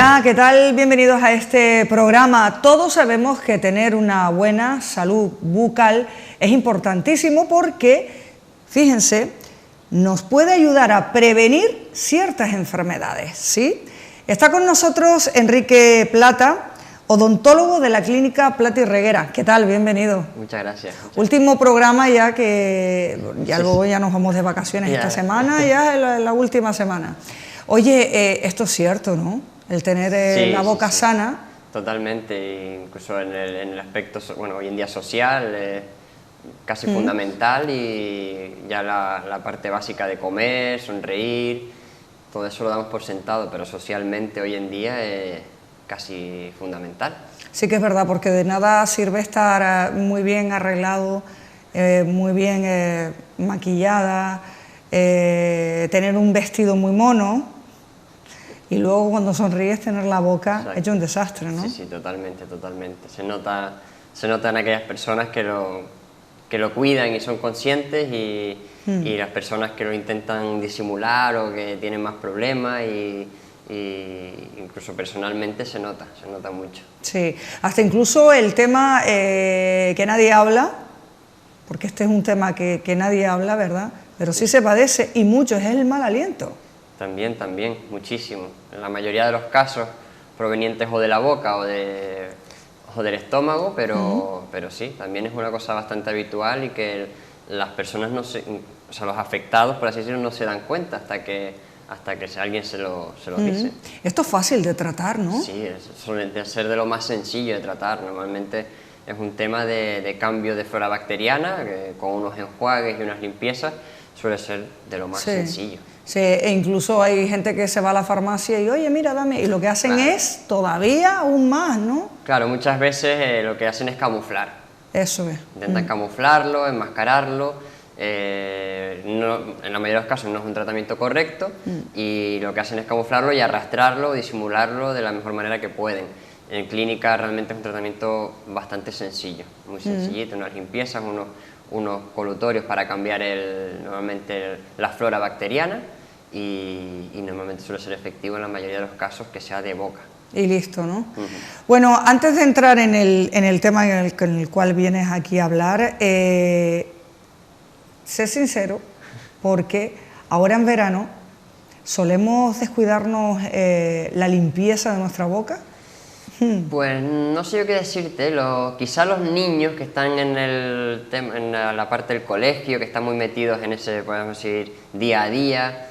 Hola, ¿qué tal? Bienvenidos a este programa. Todos sabemos que tener una buena salud bucal es importantísimo porque, fíjense, nos puede ayudar a prevenir ciertas enfermedades, ¿sí? Está con nosotros Enrique Plata, odontólogo de la clínica Plata y Reguera. ¿Qué tal? Bienvenido. Muchas gracias. Último programa ya que luego ya nos vamos de vacaciones esta semana, ya es la última semana. Oye, esto es cierto, ¿no? El tener la boca sana. Totalmente, incluso en el aspecto, bueno, hoy en día social, casi fundamental, y ya la parte básica de comer, sonreír, todo eso lo damos por sentado, pero socialmente hoy en día es casi fundamental. Sí que es verdad, porque de nada sirve estar muy bien arreglado, muy bien maquillada, tener un vestido muy mono, y luego cuando sonríes tener la boca hecho un desastre, ¿no? Sí, totalmente, totalmente. Se nota en aquellas personas que lo cuidan y son conscientes, y las personas que lo intentan disimular o que tienen más problemas, y incluso personalmente se nota mucho. Sí, hasta incluso el tema que nadie habla, porque este es un tema que nadie habla, ¿verdad? Pero sí se padece, y mucho, es el mal aliento. También, muchísimo. En la mayoría de los casos provenientes o de la boca o del estómago, pero sí, también es una cosa bastante habitual, y que las personas o sea, los afectados, por así decirlo, no se dan cuenta hasta que alguien se lo dice. Esto es fácil de tratar, ¿no? Sí, suele ser de lo más sencillo de tratar. Normalmente es un tema de cambio de flora bacteriana, que con unos enjuagues y unas limpiezas suele ser de lo más sencillo. Sí, e incluso hay gente que se va a la farmacia y, oye, mira, dame, y lo que hacen es todavía aún más, ¿no? Claro, muchas veces lo que hacen es camuflar. Eso es. Intentan camuflarlo, enmascararlo. En la mayoría de los casos no es un tratamiento correcto, y lo que hacen es camuflarlo y arrastrarlo, disimularlo de la mejor manera que pueden. En clínica realmente es un tratamiento bastante sencillo, muy sencillito, unas limpiezas, unos colutorios para cambiar normalmente la flora bacteriana, y normalmente suele ser efectivo en la mayoría de los casos que sea de boca. Y listo, ¿no? Bueno, antes de entrar en el tema en el cual vienes aquí a hablar, sé sincero, porque ahora en verano solemos descuidarnos la limpieza de nuestra boca. Pues no sé yo qué decirte, quizá los niños que están en la parte del colegio, que están muy metidos en ese, podemos decir, día a día,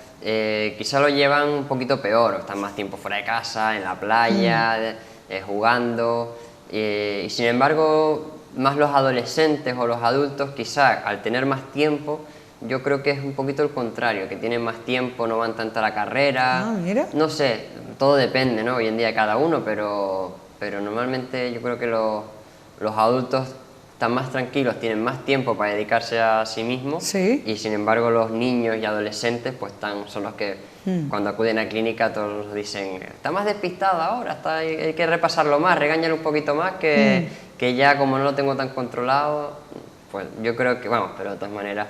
quizá lo llevan un poquito peor, o están más tiempo fuera de casa, en la playa, jugando, y sin embargo, más los adolescentes o los adultos, quizá al tener más tiempo, yo creo que es un poquito el contrario, que tienen más tiempo, no van tanto a la carrera. Mira. No sé, todo depende, ¿no? Hoy en día de cada uno, pero normalmente yo creo que los adultos están más tranquilos, tienen más tiempo para dedicarse a sí mismos, Sí. y sin embargo los niños y adolescentes pues son los que cuando acuden a clínica todos dicen, está más despistado ahora, hay que repasarlo más, regáñalo un poquito más, que ya como no lo tengo tan controlado, pues yo creo que, vamos, pero de todas maneras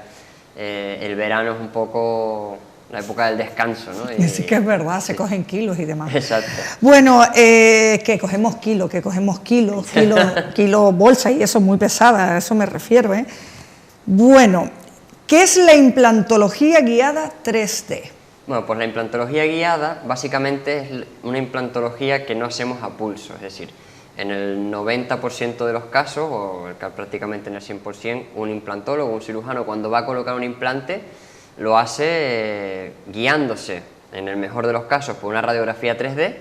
el verano es un poco la época del descanso, ¿no? Sí que es verdad, se cogen kilos y demás. Exacto. Bueno, que cogemos kilos bolsa, y eso es muy pesada, a eso me refiero, ¿eh? Bueno, ¿qué es la implantología guiada 3D? Bueno, pues la implantología guiada básicamente es una implantología que no hacemos a pulso, es decir, en el 90% de los casos, o prácticamente en el 100%, un implantólogo, un cirujano, cuando va a colocar un implante, lo hace guiándose, en el mejor de los casos, por una radiografía 3D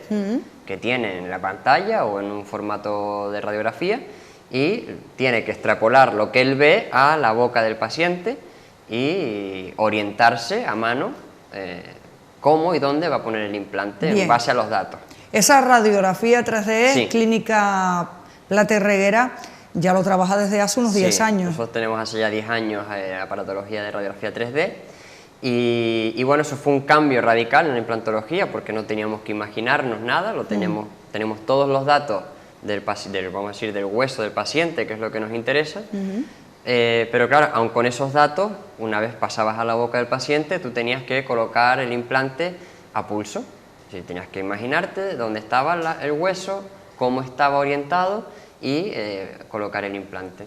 que tiene en la pantalla o en un formato de radiografía, y tiene que extrapolar lo que él ve a la boca del paciente y orientarse a mano cómo y dónde va a poner el implante. Bien. En base a los datos. Esa radiografía 3D, sí. Clínica Plata y Reguera, ya lo trabaja desde hace unos 10 años. Nosotros tenemos hace ya 10 años aparatología de radiografía 3D, y bueno, eso fue un cambio radical en la implantología, porque no teníamos que imaginarnos nada, tenemos todos los datos vamos a decir, del hueso del paciente, que es lo que nos interesa, pero claro, aun con esos datos, una vez pasabas a la boca del paciente, tú tenías que colocar el implante a pulso. Sí, tenías que imaginarte dónde estaba el hueso, cómo estaba orientado y colocar el implante.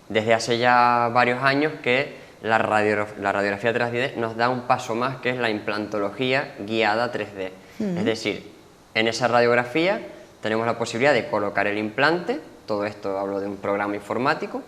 Desde hace ya varios años que la radiografía 3D nos da un paso más, que es la implantología guiada 3D. Es decir, en esa radiografía tenemos la posibilidad de colocar el implante, todo esto hablo de un programa informático,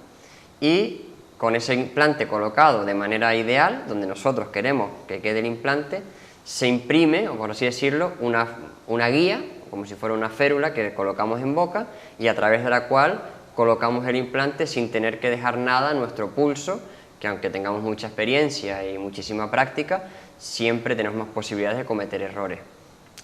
y con ese implante colocado de manera ideal, donde nosotros queremos que quede el implante, se imprime, o por así decirlo, una guía, como si fuera una férula que colocamos en boca y a través de la cual colocamos el implante sin tener que dejar nada a nuestro pulso, que aunque tengamos mucha experiencia y muchísima práctica, siempre tenemos más posibilidades de cometer errores.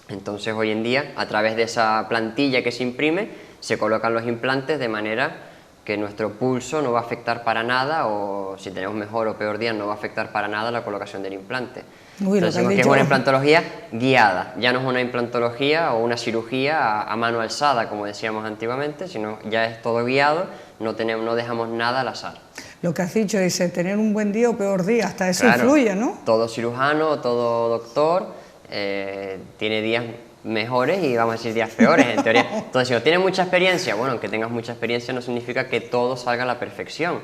Entonces hoy en día, a través de esa plantilla que se imprime, se colocan los implantes de manera que nuestro pulso no va a afectar para nada, o si tenemos mejor o peor día no va a afectar para nada la colocación del implante. Entonces decimos que es una implantología guiada, ya no es una implantología o una cirugía a mano alzada, como decíamos antiguamente, sino ya es todo guiado, no dejamos nada al azar. Lo que has dicho, dice, tener un buen día o peor día, hasta eso influye, ¿no? Todo cirujano, todo doctor tiene días mejores y vamos a decir días peores, en teoría. Entonces, si no tienes mucha experiencia, bueno, aunque tengas mucha experiencia no significa que todo salga a la perfección.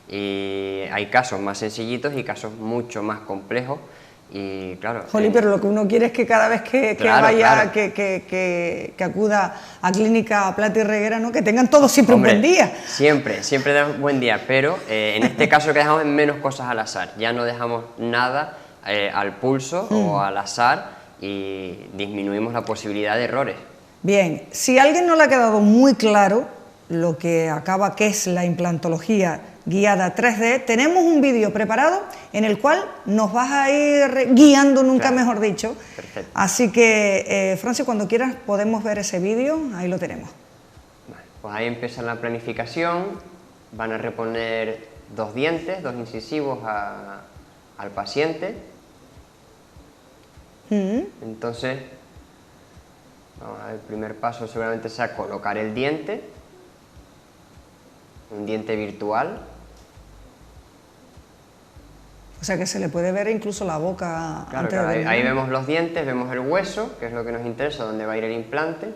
Y hay casos más sencillitos y casos mucho más complejos. Y claro, Jolín, pero lo que uno quiere es que cada vez que vaya, que acuda a Clínica Plata y Reguera, ¿no? Que tengan todos siempre un buen día. Siempre damos un buen día, pero en este caso que dejamos menos cosas al azar, ya no dejamos nada al pulso o al azar y disminuimos la posibilidad de errores. Bien, si a alguien no le ha quedado muy claro lo que acaba, que es la implantología guiada 3D, tenemos un vídeo preparado en el cual nos vas a ir guiando, nunca mejor dicho. Perfecto. Así que, Francis, cuando quieras podemos ver ese vídeo, ahí lo tenemos. Vale, pues ahí empieza la planificación, van a reponer 2 dientes, 2 incisivos al paciente. Entonces, vamos a ver, el primer paso seguramente sea colocar el diente, un diente virtual. O sea que se le puede ver incluso la boca. Claro, ahí vemos los dientes, vemos el hueso, que es lo que nos interesa, donde va a ir el implante.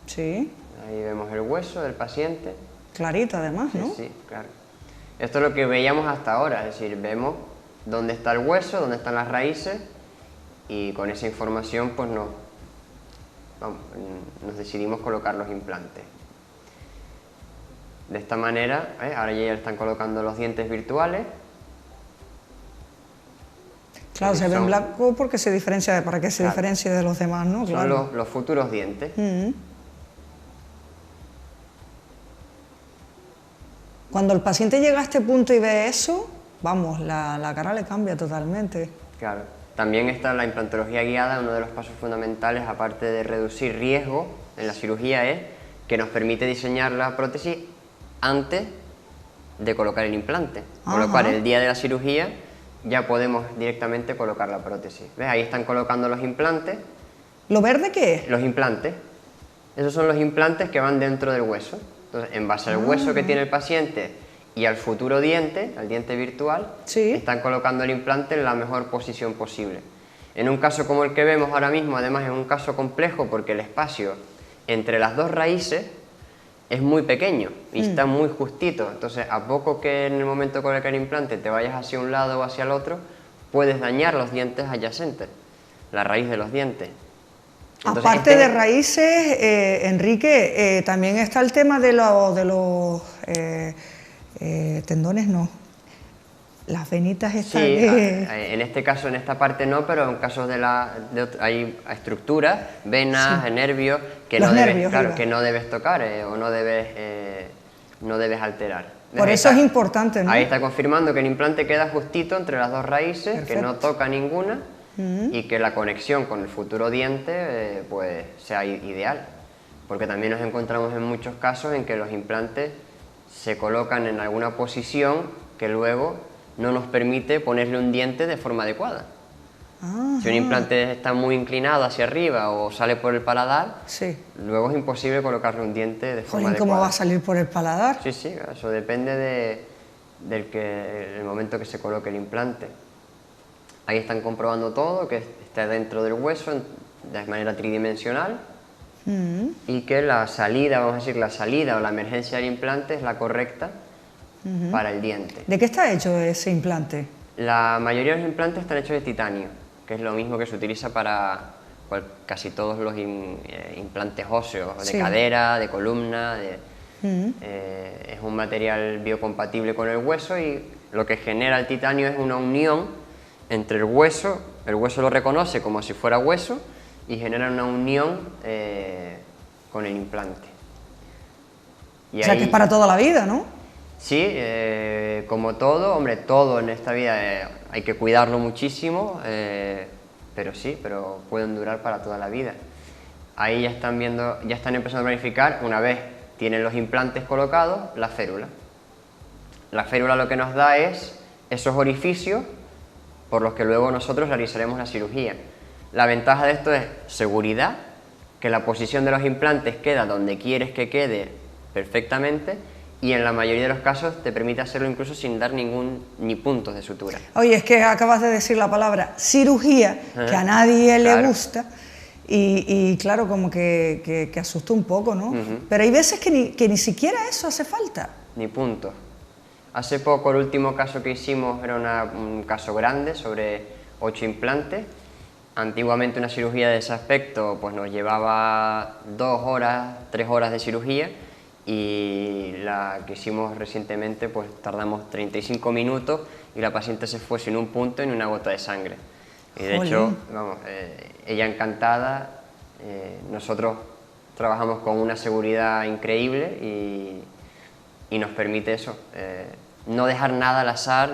Sí. Ahí vemos el hueso del paciente. Clarito además, ¿no? Sí, claro. Esto es lo que veíamos hasta ahora, es decir, vemos dónde está el hueso, dónde están las raíces, y con esa información pues nos decidimos colocar los implantes. De esta manera, ahora ya están colocando los dientes virtuales. Claro, se ve en blanco porque se diferencia, para que se diferencie de los demás, ¿no? Son los futuros dientes. Cuando el paciente llega a este punto y ve eso, vamos, la cara le cambia totalmente. Claro. También está la implantología guiada, uno de los pasos fundamentales, aparte de reducir riesgo en la cirugía, es que nos permite diseñar la prótesis antes de colocar el implante. Con lo cual, el día de la cirugía ya podemos directamente colocar la prótesis. ¿Ves? Ahí están colocando los implantes. ¿Lo verde qué es? Los implantes. Esos son los implantes que van dentro del hueso. Entonces, en base al hueso que tiene el paciente y al futuro diente, al diente virtual, están colocando el implante en la mejor posición posible. En un caso como el que vemos ahora mismo, además es un caso complejo porque el espacio entre las 2 raíces es muy pequeño y está muy justito. Entonces, a poco que en el momento de colocar el implante te vayas hacia un lado o hacia el otro, puedes dañar los dientes adyacentes, la raíz de los dientes. Entonces, aparte de raíces, Enrique, también está el tema de los tendones, no. Las venitas están... Sí, en este caso, en esta parte no, pero en casos hay estructuras, venas, nervios, que no debes tocar o no debes alterar. Por eso es importante, ¿no? Ahí está confirmando que el implante queda justito entre las 2 raíces, que no toca ninguna y que la conexión con el futuro diente pues sea ideal. Porque también nos encontramos en muchos casos en que los implantes se colocan en alguna posición que luego no nos permite ponerle un diente de forma adecuada. Si un implante está muy inclinado hacia arriba o sale por el paladar, luego es imposible colocarle un diente de forma adecuada. ¿Cómo va a salir por el paladar? Sí, eso depende del momento que se coloque el implante. Ahí están comprobando todo, que está dentro del hueso de manera tridimensional y que la salida, vamos a decir, la salida o la emergencia del implante es la correcta para el diente. ¿De qué está hecho ese implante? La mayoría de los implantes están hechos de titanio, que es lo mismo que se utiliza para casi todos los implantes óseos, de cadera, de columna. Es un material biocompatible con el hueso y lo que genera el titanio es una unión entre el hueso lo reconoce como si fuera hueso y genera una unión con el implante. Y o sea, que es para toda la vida, ¿no? Sí, como todo, hombre, todo en esta vida hay que cuidarlo muchísimo, pero pueden durar para toda la vida. Ahí ya están empezando a planificar, una vez tienen los implantes colocados, la férula. La férula lo que nos da es esos orificios por los que luego nosotros realizaremos la cirugía. La ventaja de esto es seguridad, que la posición de los implantes queda donde quieres que quede perfectamente, y en la mayoría de los casos te permite hacerlo incluso sin dar ni puntos de sutura. Oye, es que acabas de decir la palabra cirugía, que a nadie le gusta, y claro, como que asusta un poco, ¿no? Pero hay veces que ni siquiera eso hace falta. Ni puntos. Hace poco el último caso que hicimos era un caso grande, sobre 8 implantes. Antiguamente una cirugía de ese aspecto pues nos llevaba 2 horas, 3 horas de cirugía, y la que hicimos recientemente pues tardamos 35 minutos y la paciente se fue sin un punto ni una gota de sangre. Y de hecho, vamos, ella encantada, nosotros trabajamos con una seguridad increíble y nos permite eso, no dejar nada al azar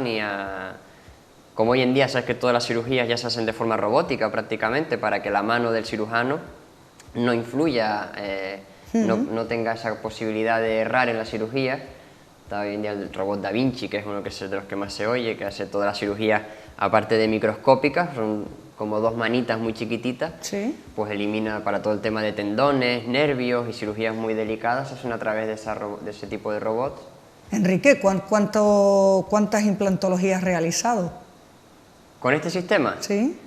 como hoy en día sabes que todas las cirugías ya se hacen de forma robótica prácticamente, para que la mano del cirujano no influya, no tenga esa posibilidad de errar en la cirugía. Está hoy en día el robot Da Vinci, que es uno de los que más se oye, que hace toda la cirugía, aparte de microscópicas, son como 2 manitas muy chiquititas, pues elimina para todo el tema de tendones, nervios y cirugías muy delicadas, se hacen a través de ese tipo de robots. Enrique, ¿cuántas implantologías has realizado? ¿Con este sistema? Sí.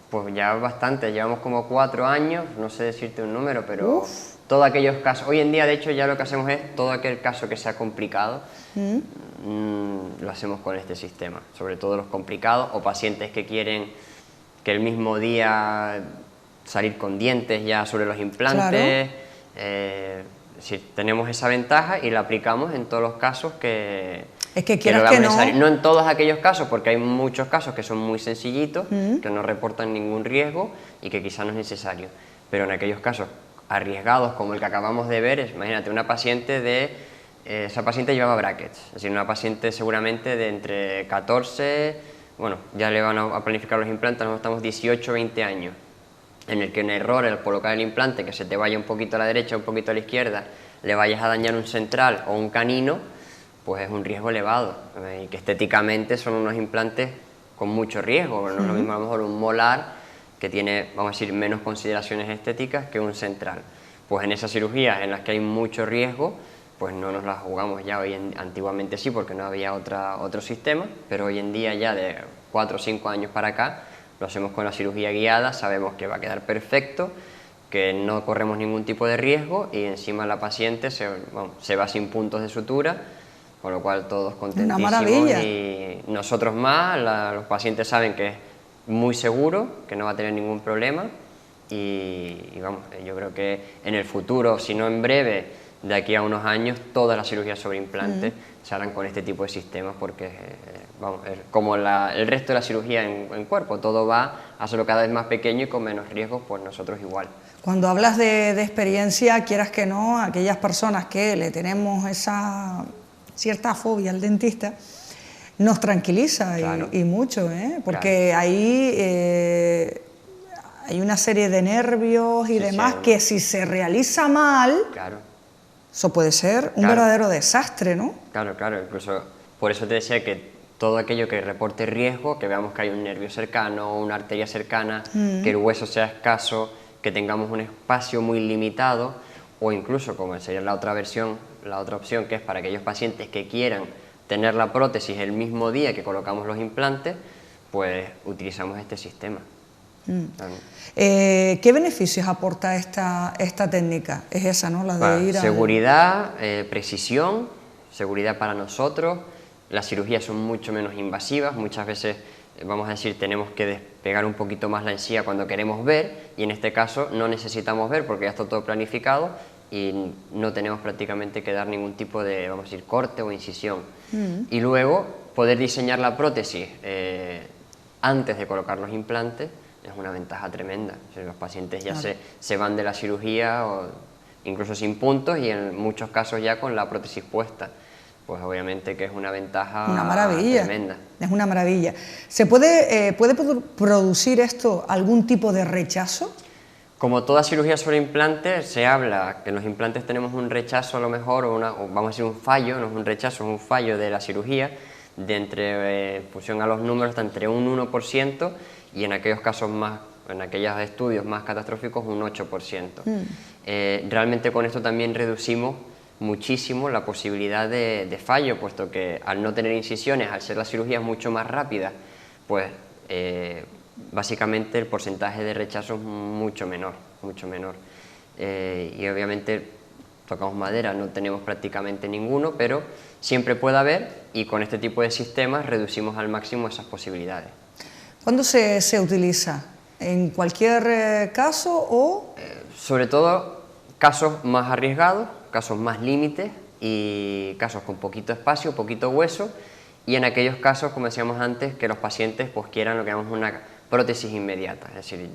Pues ya bastante, llevamos como 4 años, no sé decirte un número, pero todos aquellos casos, hoy en día de hecho ya lo que hacemos es, todo aquel caso que sea complicado, lo hacemos con este sistema, sobre todo los complicados o pacientes que quieren que el mismo día salir con dientes ya sobre los implantes. Sí, tenemos esa ventaja y la aplicamos en todos los casos que quieras que no. No en todos aquellos casos, porque hay muchos casos que son muy sencillitos, que no reportan ningún riesgo y que quizá no es necesario. Pero en aquellos casos arriesgados, como el que acabamos de ver, imagínate, una paciente esa paciente llevaba brackets, es decir, una paciente seguramente de entre 14, bueno, ya le van a planificar los implantes, nos estamos 18 20 años. En el que un error al colocar el implante, que se te vaya un poquito a la derecha, un poquito a la izquierda, le vayas a dañar un central o un canino, pues es un riesgo elevado, y que estéticamente son unos implantes con mucho riesgo. No es lo mismo a lo mejor un molar, que tiene, vamos a decir, menos consideraciones estéticas que un central. Pues en esas cirugías en las que hay mucho riesgo, pues no nos las jugamos ya antiguamente sí, porque no había otro sistema, pero hoy en día ya de 4 o 5 años para acá, lo hacemos con la cirugía guiada, sabemos que va a quedar perfecto, que no corremos ningún tipo de riesgo y encima la paciente se va sin puntos de sutura, con lo cual todos contentísimos. Una maravilla. Y nosotros más, los pacientes saben que es muy seguro, que no va a tener ningún problema y vamos, yo creo que en el futuro, si no en breve, de aquí a unos años, todas las cirugías sobre implantes se harán con este tipo de sistemas, porque vamos, como el resto de la cirugía en cuerpo, todo va a hacerlo cada vez más pequeño y con menos riesgos, pues nosotros igual. Cuando hablas de experiencia, quieras que no, aquellas personas que le tenemos esa cierta fobia al dentista, nos tranquiliza. Claro. y mucho, porque claro. Ahí hay una serie de nervios y demás que si se realiza mal, claro. Eso puede ser un verdadero desastre, ¿no? Claro, claro, incluso por eso te decía que todo aquello que reporte riesgo, que veamos que hay un nervio cercano, una arteria cercana, que el hueso sea escaso, que tengamos un espacio muy limitado, o incluso, como sería la otra opción, que es para aquellos pacientes que quieran tener la prótesis el mismo día que colocamos los implantes, pues utilizamos este sistema. Claro. ¿Qué beneficios aporta esta técnica? Es esa, ¿no? La de ir seguridad, precisión, seguridad para nosotros. Las cirugías son mucho menos invasivas, muchas veces, vamos a decir, tenemos que despegar un poquito más la encía cuando queremos ver, y en este caso no necesitamos ver porque ya está todo planificado y no tenemos prácticamente que dar ningún tipo de, vamos a decir, corte o incisión. Y luego poder diseñar la prótesis antes de colocar los implantes es una ventaja tremenda. O sea, los pacientes ya se van de la cirugía o incluso sin puntos, y en muchos casos ya con la prótesis puesta. Pues obviamente que es una ventaja tremenda. Es una maravilla. ¿Se puede producir esto algún tipo de rechazo? Como toda cirugía sobre implantes, se habla que en los implantes tenemos un rechazo a lo mejor, o vamos a decir un fallo, no es un rechazo, es un fallo de la cirugía, de en función a los números, está entre un 1% y en aquellos casos más, en aquellos estudios más catastróficos, un 8%. Realmente con esto también reducimos muchísimo la posibilidad de fallo, puesto que al no tener incisiones, al ser la cirugía mucho más rápida, pues básicamente el porcentaje de rechazo es mucho menor, y obviamente tocamos madera, no tenemos prácticamente ninguno, pero siempre puede haber, y con este tipo de sistemas reducimos al máximo esas posibilidades. ¿Cuándo se utiliza? ¿En cualquier caso o...? Sobre todo casos más arriesgados, casos más límites y casos con poquito espacio, poquito hueso, y en aquellos casos, como decíamos antes, que los pacientes pues quieran lo que llamamos una prótesis inmediata. Es decir,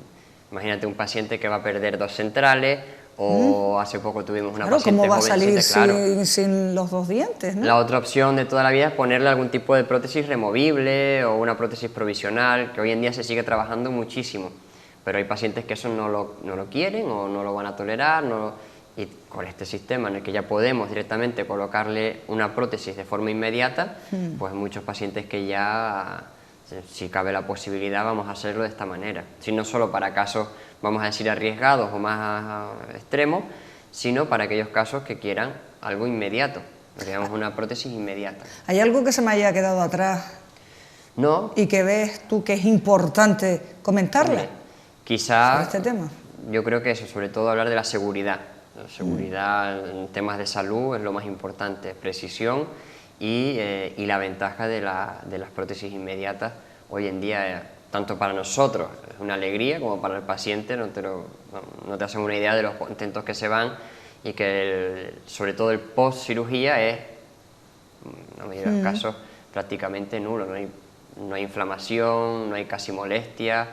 imagínate un paciente que va a perder 2 centrales, o hace poco tuvimos una paciente ¿cómo va a salir claro, sin los 2 dientes, ¿no? La otra opción de toda la vida es ponerle algún tipo de prótesis removible o una prótesis provisional, que hoy en día se sigue trabajando muchísimo, pero hay pacientes que eso no lo quieren o no lo van a tolerar, y con este sistema en el que ya podemos directamente colocarle una prótesis de forma inmediata, pues muchos pacientes que ya, si cabe la posibilidad, vamos a hacerlo de esta manera. Si no solo para casos, vamos a decir, arriesgados o más extremos, sino para aquellos casos que quieran algo inmediato, lo que llamamos una prótesis inmediata. ¿Hay algo que se me haya quedado atrás? No. ¿Y que ves tú que es importante comentarle? Quizás, sobre este tema. Yo creo que eso, sobre todo hablar de la seguridad. La seguridad en temas de salud es lo más importante, precisión y la ventaja de las prótesis inmediatas hoy en día, tanto para nosotros es una alegría como para el paciente, no te hacen una idea de los contentos que se van, y que sobre todo el post cirugía es, en la mayoría de los casos, prácticamente nulo, no hay inflamación, no hay casi molestia,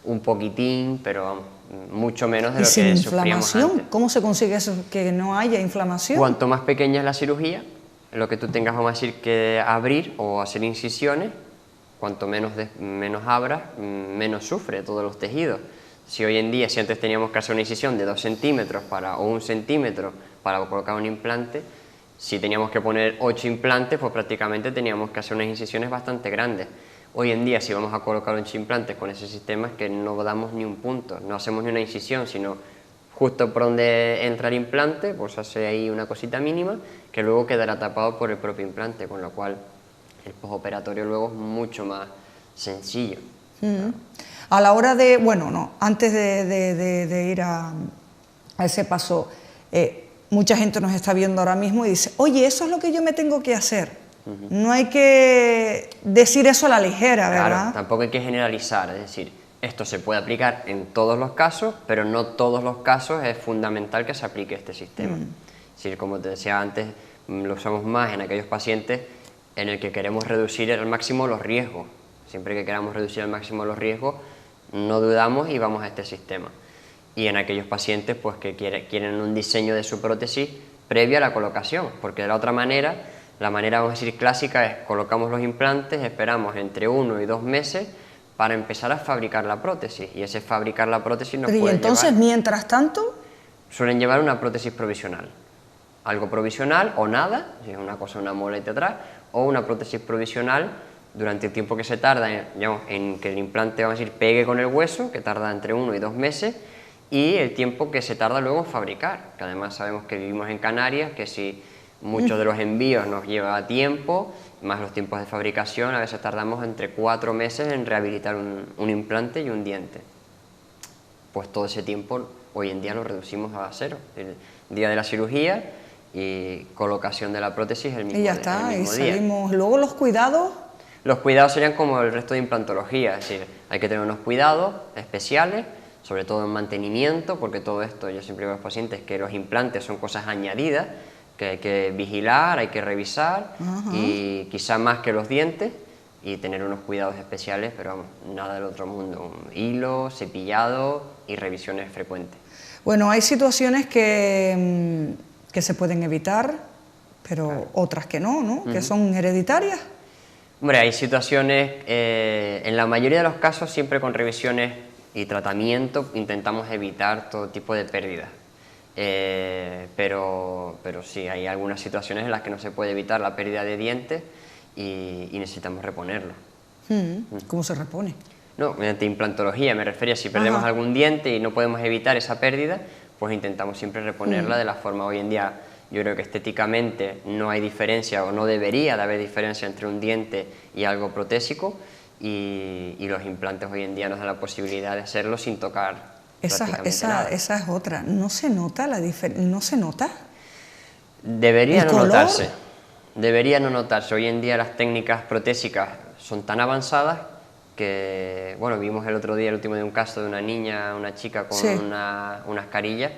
un poquitín, pero vamos, mucho menos de lo que sufríamos antes. ¿Cómo se consigue eso, que no haya inflamación? Cuanto más pequeña es la cirugía, lo que tú tengas, vamos a decir, que abrir o hacer incisiones, cuanto menos abras, menos sufre todos los tejidos. Si hoy en día, si antes teníamos que hacer una incisión de 2 centímetros o 1 centímetro para colocar un implante, si teníamos que poner 8 implantes, pues prácticamente teníamos que hacer unas incisiones bastante grandes. Hoy en día, si vamos a colocar 8 implantes con ese sistema, es que no damos ni un punto, no hacemos ni una incisión, sino justo por donde entra el implante, pues hace ahí una cosita mínima, que luego quedará tapado por el propio implante, con lo cual el postoperatorio luego es mucho más sencillo. A la hora de, antes de ir a ese paso, mucha gente nos está viendo ahora mismo y dice, oye, eso es lo que yo me tengo que hacer. No hay que decir eso a la ligera, ¿verdad? Claro, tampoco hay que generalizar, es decir, esto se puede aplicar en todos los casos, pero no todos los casos es fundamental que se aplique este sistema. Es decir, como te decía antes, lo usamos más en aquellos pacientes en el que queremos reducir al máximo los riesgos. Siempre que queramos reducir al máximo los riesgos, no dudamos y vamos a este sistema. Y en aquellos pacientes pues, que quieren un diseño de su prótesis previo a la colocación, porque de la otra manera, la manera, vamos a decir, clásica es colocamos los implantes, esperamos entre 1 y 2 meses para empezar a fabricar la prótesis, y ese fabricar la prótesis nos puede llevar... ¿Y entonces, mientras tanto? Suelen llevar una prótesis provisional, algo provisional o nada, si es una cosa, una muleta atrás, o una prótesis provisional durante el tiempo que se tarda en que el implante, vamos a decir, pegue con el hueso, que tarda entre 1 y 2 meses, y el tiempo que se tarda luego en fabricar, que además sabemos que vivimos en Canarias, que si Muchos de los envíos nos lleva tiempo, más los tiempos de fabricación, a veces tardamos entre 4 meses en rehabilitar un implante y un diente. Pues todo ese tiempo hoy en día lo reducimos a 0. El día de la cirugía y colocación de la prótesis el mismo día. Y ya está, y salimos. Luego los cuidados. Los cuidados serían como el resto de implantología, es decir, hay que tener unos cuidados especiales, sobre todo en mantenimiento, porque todo esto, yo siempre digo a los pacientes que los implantes son cosas añadidas, que hay que vigilar, hay que revisar, y quizá más que los dientes, y tener unos cuidados especiales, pero vamos, nada del otro mundo, un hilo, cepillado y revisiones frecuentes. Bueno, hay situaciones que se pueden evitar, pero claro, otras que no, ¿no? Que son hereditarias. Hombre, hay situaciones, en la mayoría de los casos, siempre con revisiones y tratamiento, intentamos evitar todo tipo de pérdidas. Pero sí, hay algunas situaciones en las que no se puede evitar la pérdida de dientes y necesitamos reponerlo. ¿Cómo se repone? No, mediante implantología me refería, si perdemos algún diente y no podemos evitar esa pérdida, pues intentamos siempre reponerla de la forma. Hoy en día yo creo que estéticamente no hay diferencia o no debería de haber diferencia entre un diente y algo protésico, y los implantes hoy en día nos dan la posibilidad de hacerlo sin tocar prácticamente nada. Esa es otra, ¿no se nota la diferencia? ¿No se nota? Debería no notarse, debería no notarse. Hoy en día las técnicas protésicas son tan avanzadas que, bueno, vimos el otro día, el último de un caso de una niña, una chica con unas carillas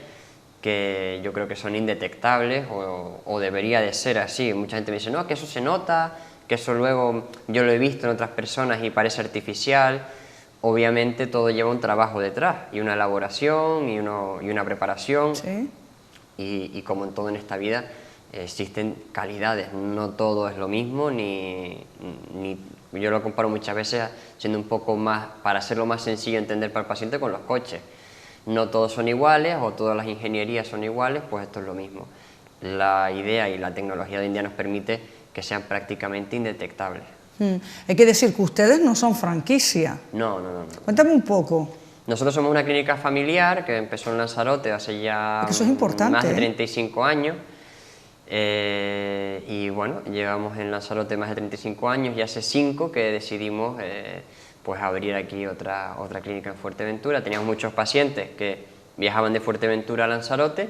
que yo creo que son indetectables o debería de ser así. Mucha gente me dice, no, que eso se nota, que eso luego yo lo he visto en otras personas y parece artificial. Obviamente todo lleva un trabajo detrás y una elaboración y una preparación. Y como en todo en esta vida existen calidades, no todo es lo mismo, ni yo lo comparo muchas veces siendo un poco más, para hacerlo más sencillo entender para el paciente, con los coches. No todos son iguales o todas las ingenierías son iguales, pues esto es lo mismo. La idea y la tecnología de hoy en día nos permite que sean prácticamente indetectables. Hay que decir que ustedes no son franquicia. No. Cuéntame un poco. Nosotros somos una clínica familiar que empezó en Lanzarote hace ya eso es importante, más de 35 años. Y bueno, llevamos en Lanzarote más de 35 años y hace 5 que decidimos pues abrir aquí otra clínica en Fuerteventura. Teníamos muchos pacientes que viajaban de Fuerteventura a Lanzarote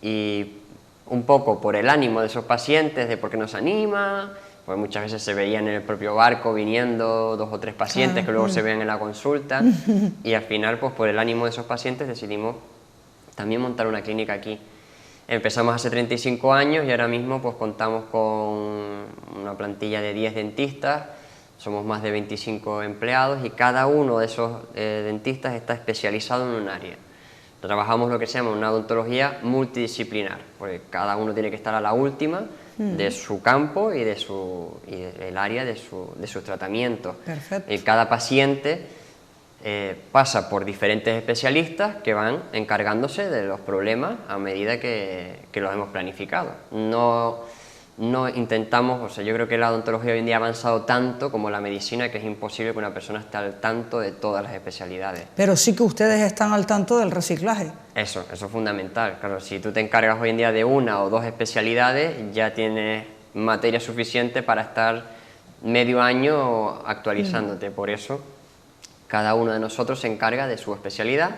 y un poco por el ánimo de esos pacientes, de por qué nos anima, pues muchas veces se veían en el propio barco viniendo 2 o 3 pacientes que luego se veían en la consulta y al final pues por el ánimo de esos pacientes decidimos también montar una clínica aquí. Empezamos hace 35 años y ahora mismo pues contamos con una plantilla de 10 dentistas, somos más de 25 empleados y cada uno de esos dentistas está especializado en un área. Trabajamos lo que se llama una odontología multidisciplinar, porque cada uno tiene que estar a la última de su campo y del área de sus tratamientos. Perfecto. Y cada paciente pasa por diferentes especialistas que van encargándose de los problemas a medida que los hemos planificado. No intentamos, o sea, yo creo que la odontología hoy en día ha avanzado tanto como la medicina, que es imposible que una persona esté al tanto de todas las especialidades. Pero sí que ustedes están al tanto del reciclaje. Eso es fundamental. Claro, si tú te encargas hoy en día de 1 o 2 especialidades, ya tienes materia suficiente para estar medio año actualizándote. Por eso, cada uno de nosotros se encarga de su especialidad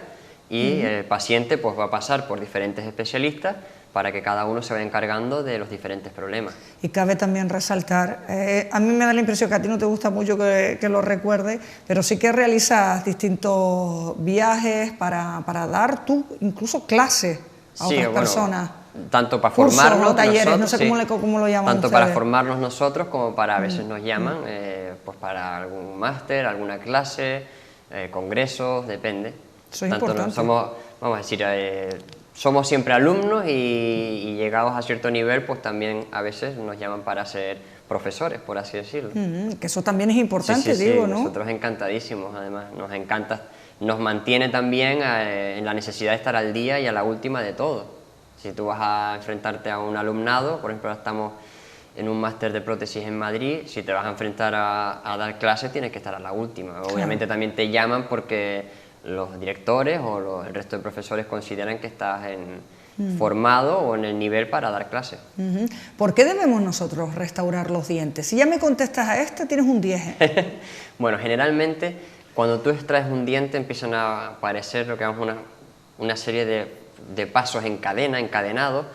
y el paciente pues va a pasar por diferentes especialistas para que cada uno se vaya encargando de los diferentes problemas. Y cabe también resaltar, a mí me da la impresión que a ti no te gusta mucho que lo recuerde, pero sí que realizas distintos viajes para dar tú incluso clases a otras personas. Tanto para cursos, formarnos o talleres, nosotros, no sé cómo lo llaman tanto ustedes. para formarnos nosotros como para a veces nos llaman pues para algún máster, alguna clase, congresos, depende. Eso es importante. Somos, vamos a decir, somos siempre alumnos y llegados a cierto nivel, pues también a veces nos llaman para ser profesores, por así decirlo. Que eso también es importante, sí, digo, ¿no? Nosotros encantadísimos, además, nos encanta, nos mantiene también en la necesidad de estar al día y a la última de todo. Si tú vas a enfrentarte a un alumnado, por ejemplo, ahora estamos en un máster de prótesis en Madrid, si te vas a enfrentar a dar clases tienes que estar a la última. Obviamente también te llaman porque los directores o el resto de profesores consideran que estás formado o en el nivel para dar clases. ¿Por qué debemos nosotros restaurar los dientes? Si ya me contestas a esta, tienes un 10. Bueno, generalmente cuando tú extraes un diente empiezan a aparecer lo que llamamos una serie de pasos en cadena, encadenados,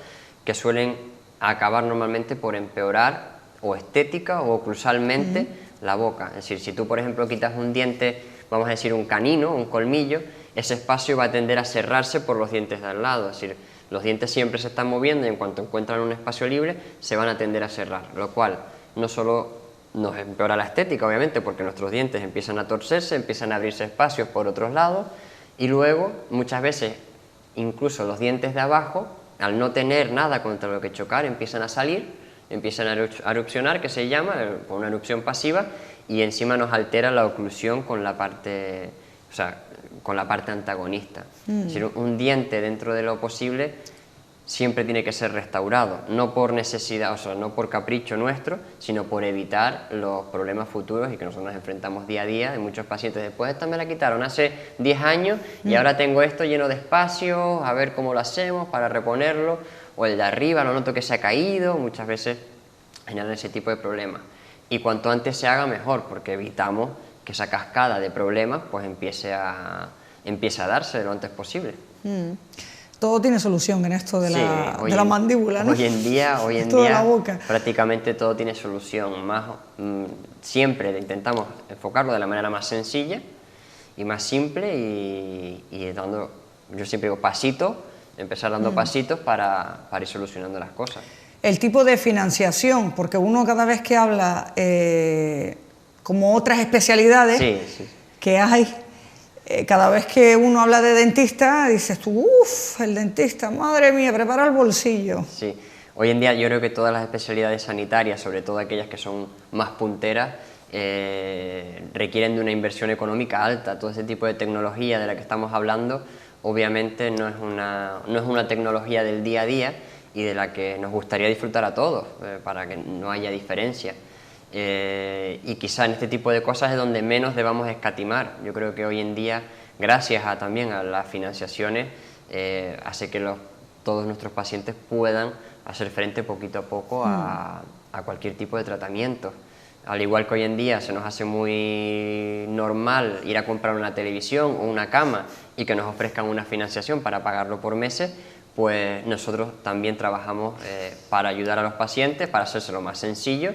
que suelen acabar normalmente por empeorar o estética o oclusalmente la boca. Es decir, si tú por ejemplo quitas un diente, vamos a decir un canino, un colmillo, ese espacio va a tender a cerrarse por los dientes de al lado. Es decir, los dientes siempre se están moviendo y en cuanto encuentran un espacio libre se van a tender a cerrar, lo cual no solo nos empeora la estética, obviamente, porque nuestros dientes empiezan a torcerse, empiezan a abrirse espacios por otros lados y luego muchas veces incluso los dientes de abajo, al no tener nada contra lo que chocar, empiezan a salir, empiezan a erupcionar, que se llama, una erupción pasiva, y encima nos altera la oclusión con la parte, o sea, con la parte antagonista. Es decir, un diente dentro de lo posible siempre tiene que ser restaurado, no por necesidad, o sea, no por capricho nuestro, sino por evitar los problemas futuros y que nosotros nos enfrentamos día a día de muchos pacientes. Después esta me la quitaron hace 10 años y ahora tengo esto lleno de espacios, a ver cómo lo hacemos para reponerlo, o el de arriba lo noto que se ha caído, muchas veces generan ese tipo de problemas. Y cuanto antes se haga mejor, porque evitamos que esa cascada de problemas pues empiece a darse lo antes posible. Todo tiene solución en esto de la mandíbula, ¿no? Hoy en día de la boca. Prácticamente todo tiene solución. Siempre intentamos enfocarlo de la manera más sencilla y más simple y dando, yo siempre digo pasitos, empezar dando pasitos para ir solucionando las cosas. El tipo de financiación, porque uno cada vez que habla, como otras especialidades que hay, cada vez que uno habla de dentista, dices tú, uff, el dentista, madre mía, prepara el bolsillo. Sí, hoy en día yo creo que todas las especialidades sanitarias, sobre todo aquellas que son más punteras, requieren de una inversión económica alta. Todo ese tipo de tecnología de la que estamos hablando, obviamente no es una tecnología del día a día y de la que nos gustaría disfrutar a todos, para que no haya diferencia. Y quizá en este tipo de cosas es donde menos debamos escatimar. Yo creo que hoy en día, gracias también a las financiaciones, hace que todos nuestros pacientes puedan hacer frente poquito a poco a cualquier tipo de tratamiento. Al igual que hoy en día se nos hace muy normal ir a comprar una televisión o una cama y que nos ofrezcan una financiación para pagarlo por meses, pues nosotros también trabajamos para ayudar a los pacientes, para hacérselo más sencillo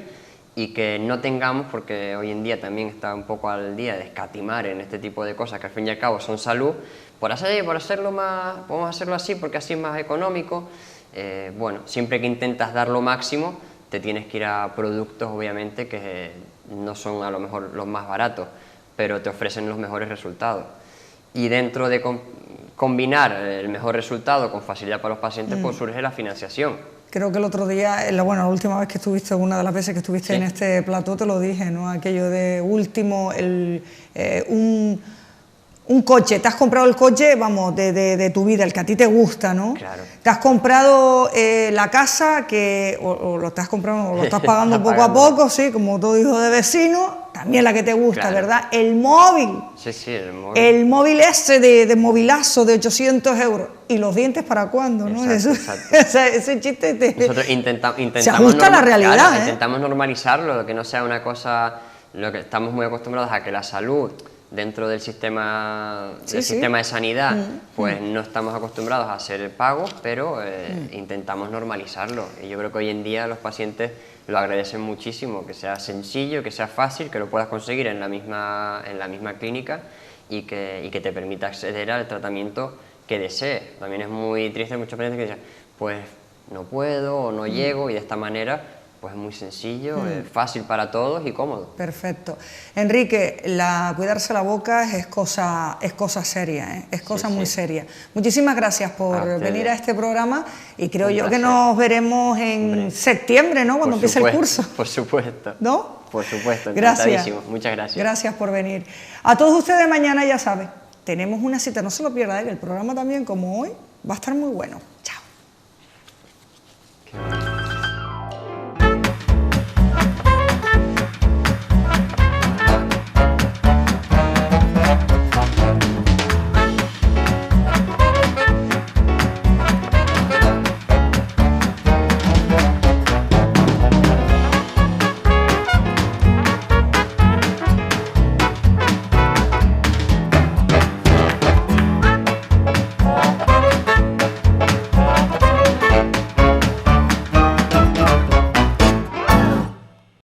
y que no tengamos, porque hoy en día también está un poco al día de escatimar en este tipo de cosas que al fin y al cabo son salud, por hacerlo más, podemos hacerlo así porque así es más económico. Bueno, siempre que intentas dar lo máximo te tienes que ir a productos obviamente que no son a lo mejor los más baratos, pero te ofrecen los mejores resultados. Y dentro de combinar el mejor resultado con facilidad para los pacientes, pues surge la financiación. Creo que el otro día, bueno, la última vez que estuviste, una de las veces que estuviste en este plató, te lo dije, ¿no? Aquello de último, un coche, te has comprado el coche, vamos, de tu vida, el que a ti te gusta, ¿no? Claro. Te has comprado la casa, o lo estás comprando, o lo estás pagando poco a poco, sí, como todo hijo de vecino, también la que te gusta, claro, ¿verdad? El móvil. Sí, el móvil. El móvil ese de movilazo de 800 euros. ¿Y los dientes para cuándo? ¿No? Exacto. Ese chiste nosotros intentamos se ajusta a la realidad. Claro, intentamos normalizarlo, que no sea una cosa, lo que estamos muy acostumbrados a que la salud dentro del sistema de sanidad, pues no estamos acostumbrados a hacer pagos, pero intentamos normalizarlo. Y yo creo que hoy en día los pacientes lo agradecen muchísimo, que sea sencillo, que sea fácil, que lo puedas conseguir en la misma clínica y que te permita acceder al tratamiento que desees. También es muy triste muchos pacientes que dicen, pues no puedo o no llego, y de esta manera pues es muy sencillo, fácil para todos y cómodo. Perfecto. Enrique, cuidarse la boca es cosa seria, es cosa muy seria. Muchísimas gracias por venir a este programa y creo yo que nos veremos en septiembre, ¿no? Cuando empiece el curso. Por supuesto. ¿No? Por supuesto, gracias. Muchas gracias. Gracias por venir. A todos ustedes mañana, ya saben, tenemos una cita, no se lo pierdan, el programa también como hoy va a estar muy bueno.